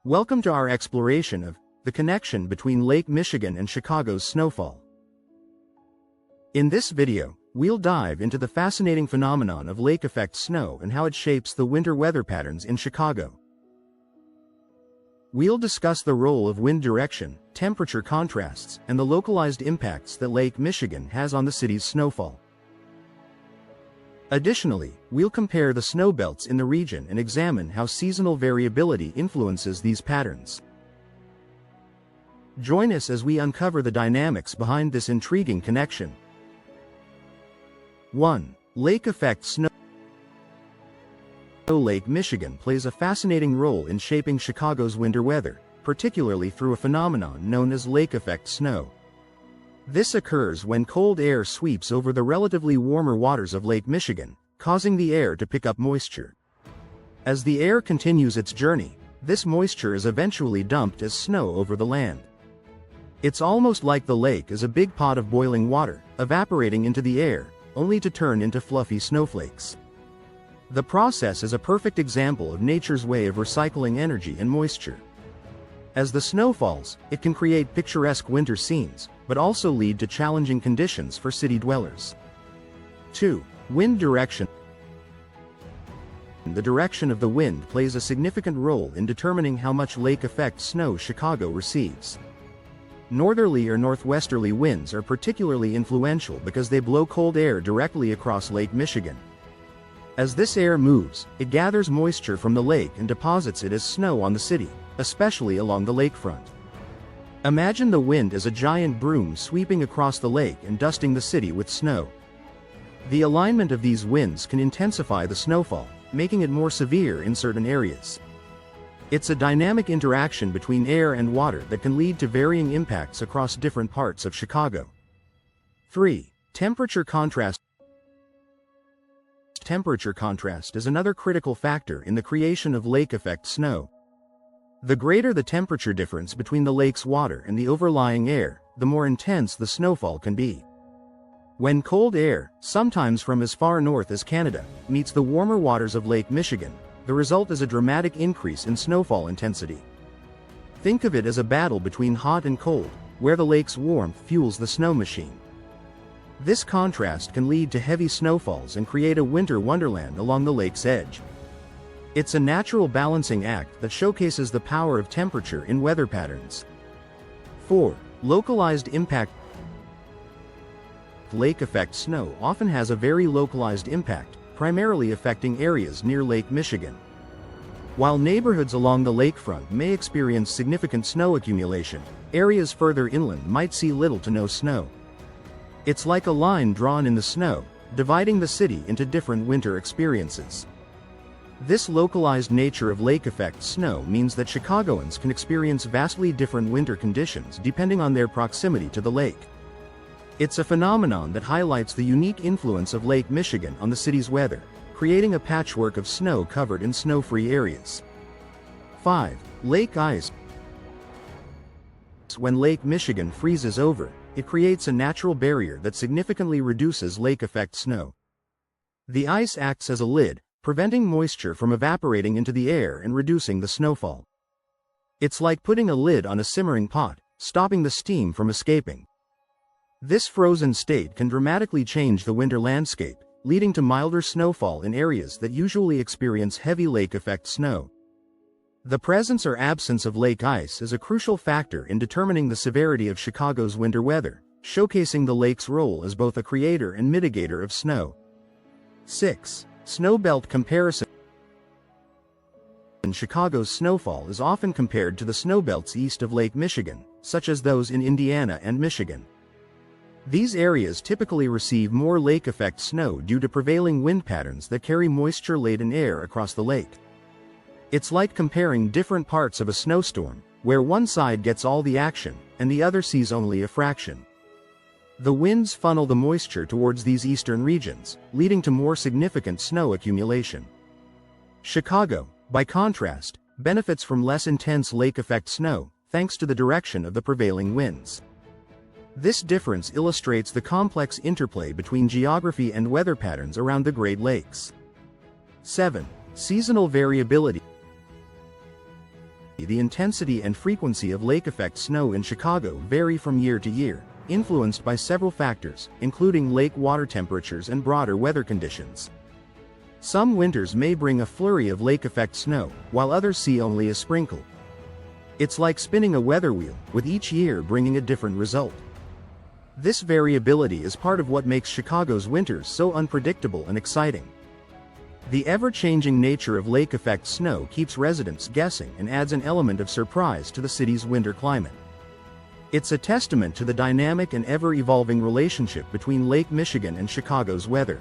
Welcome to our exploration of the connection between Lake Michigan and Chicago's snowfall. In this video, we'll dive into the fascinating phenomenon of lake effect snow and how it shapes the winter weather patterns in Chicago. We'll discuss the role of wind direction, temperature contrasts, and the localized impacts that Lake Michigan has on the city's snowfall. Additionally, we'll compare the snow belts in the region and examine how seasonal variability influences these patterns. Join us as we uncover the dynamics behind this intriguing connection. 1. Lake effect snow. Lake Michigan plays a fascinating role in shaping Chicago's winter weather, particularly through a phenomenon known as lake effect snow. This occurs when cold air sweeps over the relatively warmer waters of Lake Michigan, causing the air to pick up moisture. As the air continues its journey, this moisture is eventually dumped as snow over the land. It's almost like the lake is a big pot of boiling water, evaporating into the air, only to turn into fluffy snowflakes. The process is a perfect example of nature's way of recycling energy and moisture. As the snow falls, it can create picturesque winter scenes, but also lead to challenging conditions for city dwellers. 2. Wind direction. The direction of the wind plays a significant role in determining how much lake effect snow Chicago receives. Northerly or northwesterly winds are particularly influential because they blow cold air directly across Lake Michigan. As this air moves, it gathers moisture from the lake and deposits it as snow on the city, especially along the lakefront. Imagine the wind as a giant broom sweeping across the lake and dusting the city with snow. The alignment of these winds can intensify the snowfall, making it more severe in certain areas. It's a dynamic interaction between air and water that can lead to varying impacts across different parts of Chicago. 3. Temperature contrast. Temperature contrast is another critical factor in the creation of lake effect snow. The greater the temperature difference between the lake's water and the overlying air, the more intense the snowfall can be. When cold air, sometimes from as far north as Canada, meets the warmer waters of Lake Michigan, the result is a dramatic increase in snowfall intensity. Think of it as a battle between hot and cold, where the lake's warmth fuels the snow machine. This contrast can lead to heavy snowfalls and create a winter wonderland along the lake's edge. It's a natural balancing act that showcases the power of temperature in weather patterns. 4. Localized impact. Lake effect snow often has a very localized impact, primarily affecting areas near Lake Michigan. While neighborhoods along the lakefront may experience significant snow accumulation, areas further inland might see little to no snow. It's like a line drawn in the snow, dividing the city into different winter experiences. This localized nature of lake effect snow means that Chicagoans can experience vastly different winter conditions depending on their proximity to the lake. It's a phenomenon that highlights the unique influence of Lake Michigan on the city's weather, creating a patchwork of snow covered in snow-free areas. 5. Lake ice. When Lake Michigan freezes over, it creates a natural barrier that significantly reduces lake effect snow. The ice acts as a lid, preventing moisture from evaporating into the air and reducing the snowfall. It's like putting a lid on a simmering pot, stopping the steam from escaping. This frozen state can dramatically change the winter landscape, leading to milder snowfall in areas that usually experience heavy lake effect snow. The presence or absence of lake ice is a crucial factor in determining the severity of Chicago's winter weather, showcasing the lake's role as both a creator and mitigator of snow. 6. Snow belt comparison. Chicago's snowfall is often compared to the snow belts east of Lake Michigan, such as those in Indiana and Michigan. These areas typically receive more lake effect snow due to prevailing wind patterns that carry moisture-laden air across the lake. It's like comparing different parts of a snowstorm, where one side gets all the action, and the other sees only a fraction. The winds funnel the moisture towards these eastern regions, leading to more significant snow accumulation. Chicago, by contrast, benefits from less intense lake effect snow, thanks to the direction of the prevailing winds. This difference illustrates the complex interplay between geography and weather patterns around the Great Lakes. 7. Seasonal variability. The intensity and frequency of lake-effect snow in Chicago vary from year to year, influenced by several factors, including lake water temperatures and broader weather conditions. Some winters may bring a flurry of lake-effect snow, while others see only a sprinkle. It's like spinning a weather wheel, with each year bringing a different result. This variability is part of what makes Chicago's winters so unpredictable and exciting. The ever-changing nature of lake-effect snow keeps residents guessing and adds an element of surprise to the city's winter climate. It's a testament to the dynamic and ever-evolving relationship between Lake Michigan and Chicago's weather.